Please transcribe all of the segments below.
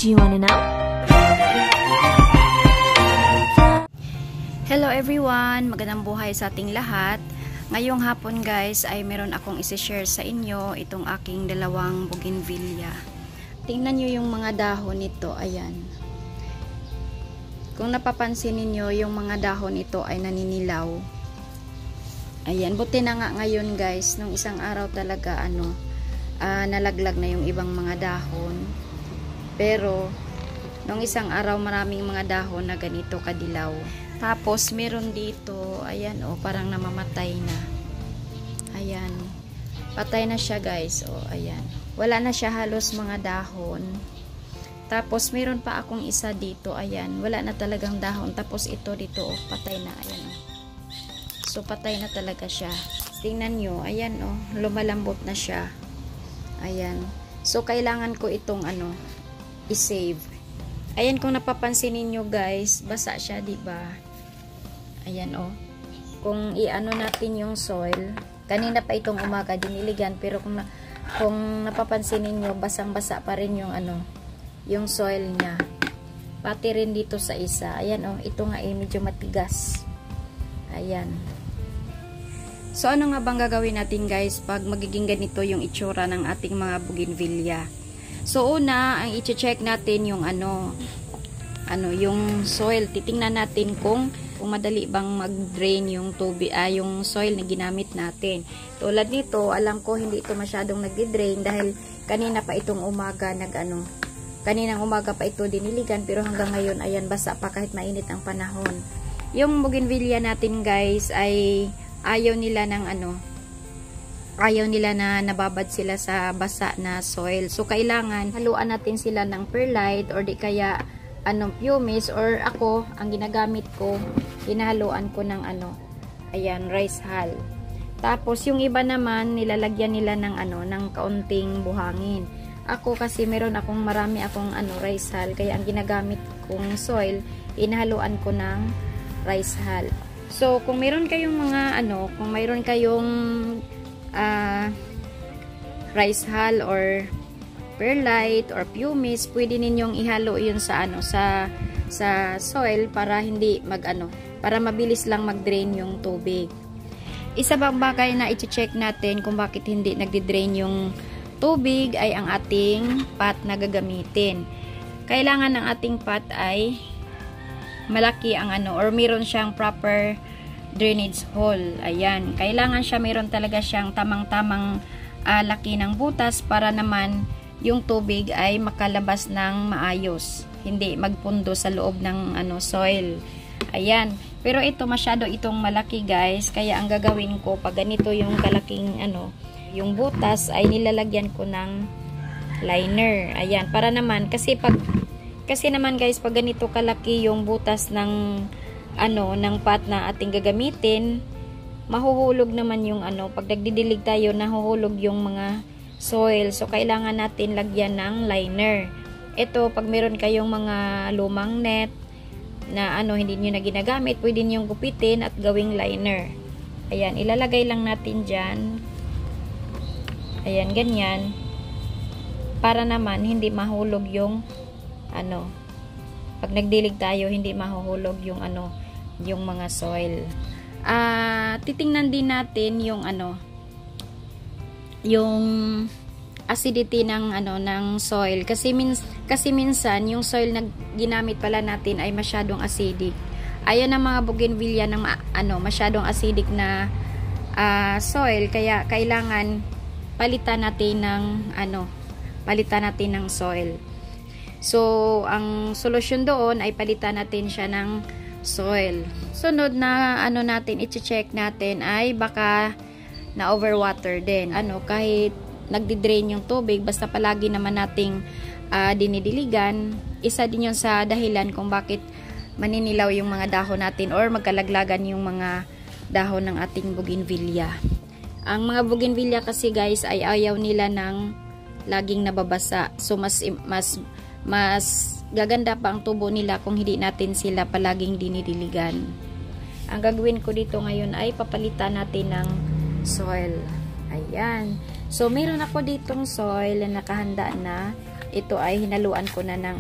Do you wanna know? Hello everyone! Magandang buhay sa ating lahat. Ngayong hapon guys ay meron akong isi-share sa inyo itong aking dalawang bougainvillea. Tingnan nyo yung mga dahon nito. Ayan. Kung napapansin niyo yung mga dahon ito ay naninilaw. Ayan. Buti na nga ngayon guys. Nung isang araw talaga nalaglag na yung ibang mga dahon. Pero nung isang araw maraming mga dahon na ganito kadilaw. Tapos meron dito, ayan parang namamatay na. Ayan. Patay na siya guys. Ayan. Wala na siya halos mga dahon. Tapos meron pa akong isa dito, ayan. Wala na talagang dahon. Tapos ito dito, patay na, ayan. So patay na talaga siya. Tingnan nyo, ayan lumalambot na siya. Ayan. So kailangan ko itong i-save. Ayan, kung napapansin niyo guys, basa siya, 'di ba? Ayan Kung i-ano natin yung soil, kanina pa itong umaga diniligan, pero kung napapansin niyo, basang-basa pa rin yung yung soil niya. Pati rin dito sa isa. Ayan ito nga medyo matigas. Ayan. So ano nga bang gagawin natin guys pag magiging ganito yung itsura ng ating mga bougainvillea? So una, ang i-check natin yung yung soil. Titingnan natin kung madali bang mag-drain yung tubig, yung soil na ginamit natin. Tulad nito, alam ko hindi ito masyadong nag-drain dahil kanina pa itong umaga kaninang umaga pa ito diniligan, pero hanggang ngayon ayan basa pa kahit mainit ang panahon. Yung bougainvillea natin guys ay ayaw nila na nababad sila sa basa na soil. So kailangan haluan natin sila ng perlite or di kaya pumice, or ako ang ginagamit ko, hinahaluan ko ng ayan, rice hull. Tapos yung iba naman nilalagyan nila ng kaunting buhangin. Ako kasi marami akong rice hull, kaya ang ginagamit kong soil, hinahaluan ko ng rice hull. So kung mayroon kayong kung mayroon kayong rice hull or perlite or pumice, pwede ninyong ihalo yun sa soil para hindi para mabilis lang mag-drain yung tubig. Isa bang bagay na i-check natin kung bakit hindi nagdi-drain yung tubig ay ang ating pot na gagamitin. Kailangan ng ating pot ay malaki ang or meron siyang proper drainage hole. Ayan. Kailangan siya, meron talaga siyang tamang-tamang laki ng butas para naman yung tubig ay makalabas ng maayos. Hindi magpundo sa loob ng soil. Ayan. Pero ito masyado itong malaki guys. Kaya ang gagawin ko pag ganito yung kalaking yung butas ay nilalagyan ko ng liner. Ayan. Para naman kasi naman guys pag ganito kalaki yung butas ng ng pot na ating gagamitin, mahuhulog naman yung pag nagdidilig tayo, nahuhulog yung mga soil. So kailangan natin lagyan ng liner. Ito, pag meron kayong mga lumang net na hindi nyo na ginagamit, pwede nyo gupitin at gawing liner. Ayan, ilalagay lang natin dyan. Ayan, ganyan. Para naman hindi mahulog yung pag nagdilig tayo, hindi mahuhulog yung yung mga soil. Titingnan din natin yung yung acidity ng ng soil kasi minsan yung soil na ginamit pala natin ay masyadong acidic. Ayan ang mga bougainvillea ng masyadong acidic na soil, kaya kailangan palitan natin ng soil. So ang solusyon doon ay palitan natin siya ng soil. Sunod na natin i-check natin ay baka na overwater din. Kahit nagdi-drain yung tubig, basta palagi naman nating dinidiligan, isa din yun sa dahilan kung bakit maninilaw yung mga dahon natin or magkalaglagan yung mga dahon ng ating bougainvillea. Ang mga bougainvillea kasi guys ay ayaw nila ng laging nababasa. So mas gaganda pa ang tubo nila kung hindi natin sila palaging dinidiligan. Ang gagawin ko dito ngayon ay papalitan natin ng soil. Ayan. So, meron ako ditong soil na nakahanda na. ito ay hinaluan ko na ng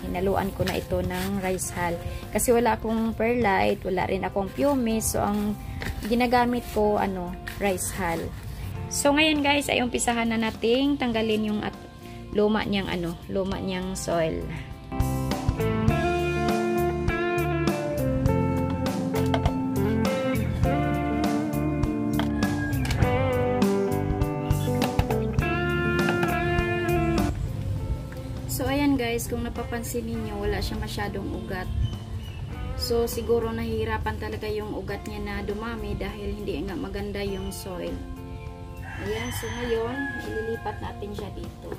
hinaluan ko na ito ng rice hull. Kasi wala akong perlite, wala rin akong pumice, so ang ginagamit ko rice hull. So ngayon guys ay umpisahan na nating tanggalin yung luma niyang soil. So ayan guys, kung napapansin niyo wala siya masyadong ugat. So siguro nahihirapan talaga yung ugat niya na dumami dahil hindi nga maganda yung soil. Ayan, so ngayon ililipat natin siya dito.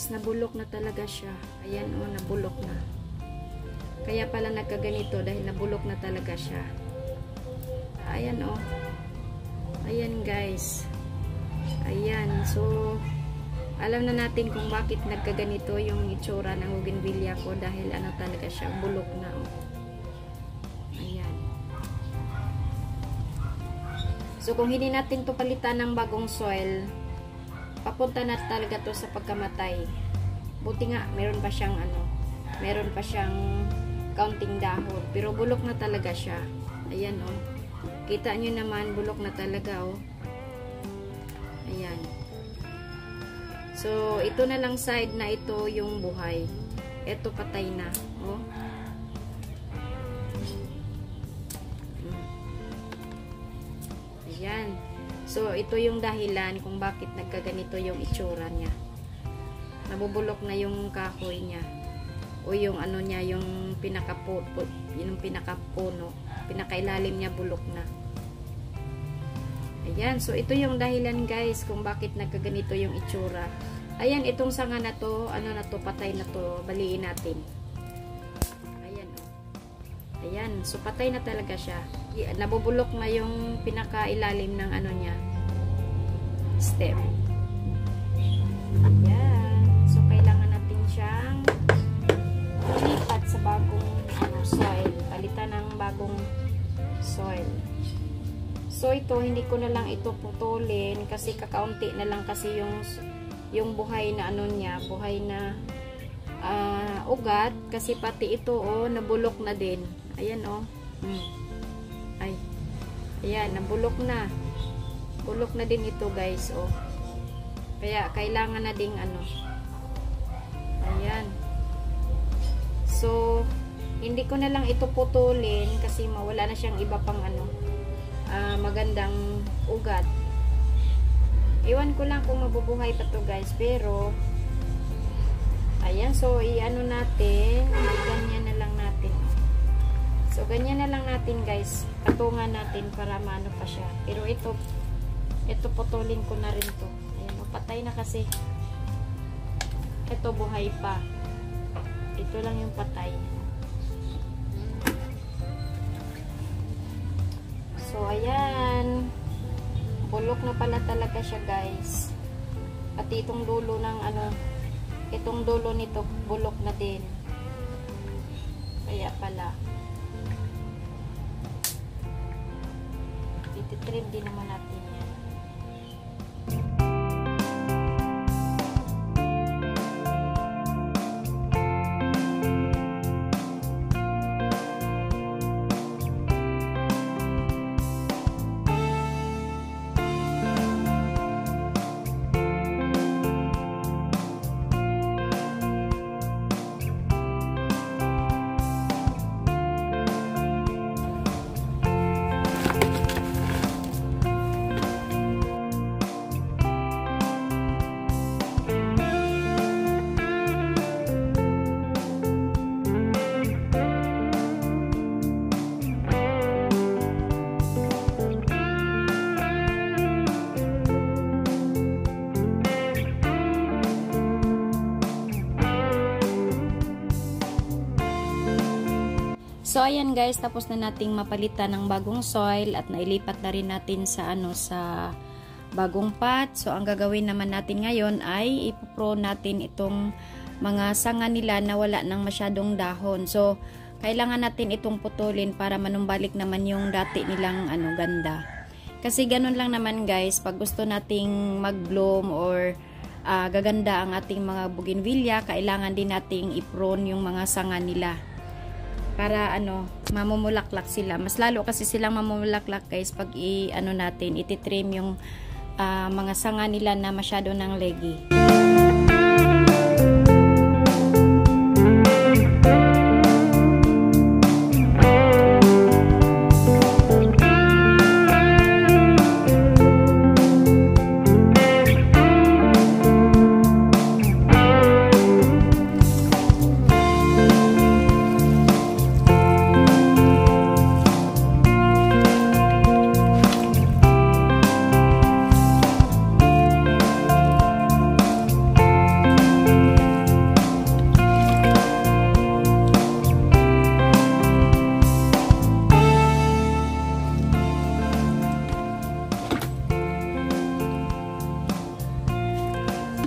Nabulok na talaga siya. Ayan nabulok na. Kaya pala nagkaganito dahil nabulok na talaga siya. Ayan Ayan guys. Ayan. So, alam na natin kung bakit nagkaganito yung itsura ng bougainvillea ko dahil talaga siya, bulok na Ayan. So, kung hindi natin to palitan ng bagong soil, papunta na talaga to sa pagkamatay. Buti nga meron pa siyang meron pa siyang kaunting dahon, pero bulok na talaga siya. Ayan kita nyo naman, bulok na talaga Ayan. So ito na lang side na ito yung buhay. Ito patay na Ayan. So, ito yung dahilan kung bakit nagkaganito yung itsura niya. Nabubulok na yung kahoy niya. O yung niya, yung pinakapuno, pinakailalim niya bulok na. Ayan. So, ito yung dahilan guys kung bakit nagkaganito yung itsura. Ayan, itong sanga na to, patay na to, baliin natin. Ayan Ayan. So, patay na talaga siya. Nabubulok na yung pinakailalim ng niya, stem. Ayan. So, kailangan natin siyang ilipat sa bagong soil. Palitan ng bagong soil. So, ito, hindi ko na lang ito putulin kasi kakaunti na lang kasi yung buhay na niya, buhay na ugat. Kasi pati ito, nabulok na din. Ayan, Ay. Ayan, nabulok na. Bulok na din ito, guys, Kaya, kailangan na ding Ayan. So, hindi ko na lang ito putulin kasi mawala na siyang iba pang magandang ugat. Iwan ko lang kung mabubuhay pa to guys, pero ayan, so natin, ganyan na lang natin. So ganyan na lang natin guys, patungan natin para maano pa siya. Pero ito putulin ko na rin to. Ayan, patay na kasi. Ito buhay pa. Ito lang yung patay. So ayan, bulok na pala talaga siya guys. Pati itong dulo ng itong dulo nito bulok na din. Kaya pala ititrim din naman natin yan. So ayan guys, tapos na nating mapalitan ng bagong soil at nailipat na rin natin sa sa bagong pot. So ang gagawin naman natin ngayon ay ipoprune natin itong mga sanga nila na wala nang masyadong dahon. So kailangan natin itong putulin para manumbalik naman yung dati nilang ganda. Kasi ganun lang naman guys, pag gusto nating mag-bloom or gaganda ang ating mga bougainvillea, kailangan din nating i-prune yung mga sanga nila. Para mamumulaklak sila. Mas lalo kasi silang mamumulaklak guys pag natin, ititrim yung mga sanga nila na masyado ng leggy.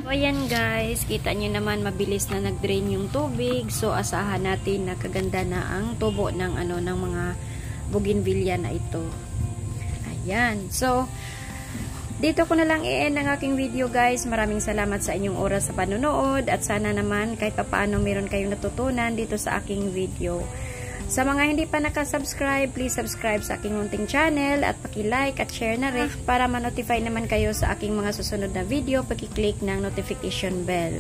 So, ayan guys, kita nyo naman mabilis na nag-drain yung tubig. So, asahan natin na kaganda na ang tubo ng ng mga bougainvillea na ito. Ayan. So, dito ko na lang i-end ang aking video guys. Maraming salamat sa inyong oras sa panonood at sana naman kahit paano meron kayong natutunan dito sa aking video. Sa mga hindi pa nakasubscribe, please subscribe sa aking munting channel at paki-like at share na rin para ma-notify naman kayo sa aking mga susunod na video. Paki-click ng notification bell.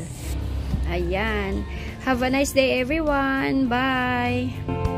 Ayan. Have a nice day everyone. Bye!